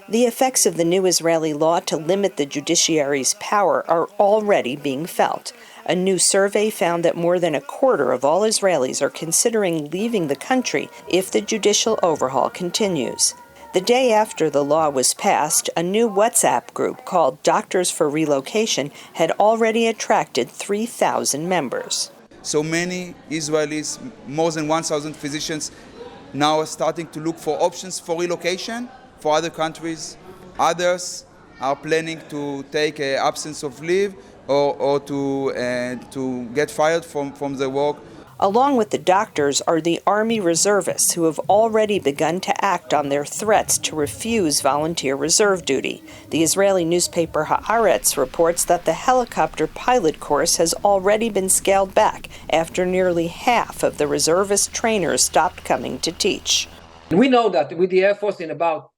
The effects of the new Israeli law to limit the judiciary's power are already being felt. A new survey found that more than a quarter of all Israelis are considering leaving the country if the judicial overhaul continues. The day after the law was passed, a new WhatsApp group called Doctors for Relocation had already attracted 3,000 members. So many Israelis, more than 1,000 physicians, now are starting to look for options for relocation for other countries. Others are planning to take an absence of leave or to get fired from their work. Along with the doctors are the Army reservists who have already begun to act on their threats to refuse volunteer reserve duty. The Israeli newspaper Haaretz reports that the helicopter pilot course has already been scaled back after nearly half of the reservist trainers stopped coming to teach. We know that with the Air Force in about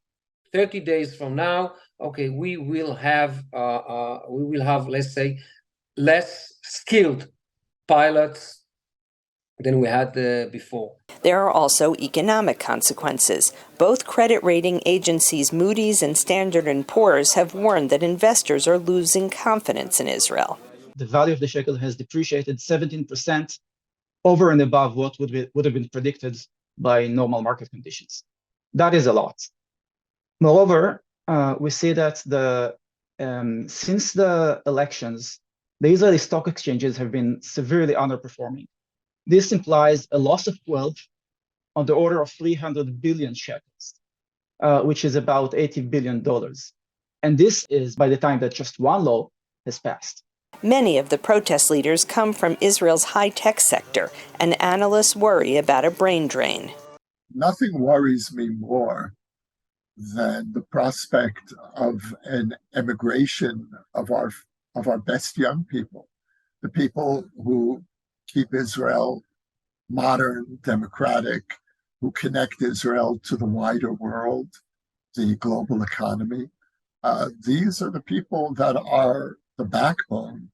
30 days from now, we will have, let's say, less skilled pilots than we had before. There are also economic consequences. Both credit rating agencies Moody's and Standard & Poor's have warned that investors are losing confidence in Israel. The value of the shekel has depreciated 17% over and above what would have been predicted by normal market conditions. That is a lot. Moreover, we see that since the elections, the Israeli stock exchanges have been severely underperforming. This implies a loss of wealth on the order of 300 billion shekels, which is about $80 billion. And this is by the time that just one law has passed. Many of the protest leaders come from Israel's high-tech sector, and analysts worry about a brain drain. Nothing worries me more than the prospect of an emigration of our best young people, the people who keep Israel modern, democratic, who connect Israel to the wider world, the global economy. These are the people that are the backbone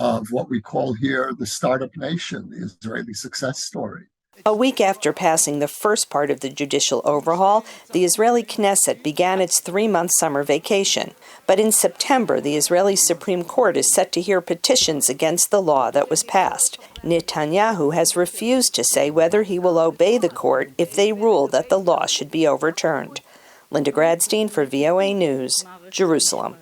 of what we call here the startup nation, the Israeli success story. A week after passing the first part of the judicial overhaul, the Israeli Knesset began its 3-month summer vacation. But in September, the Israeli Supreme Court is set to hear petitions against the law that was passed. Netanyahu has refused to say whether he will obey the court if they rule that the law should be overturned. Linda Gradstein for VOA News, Jerusalem.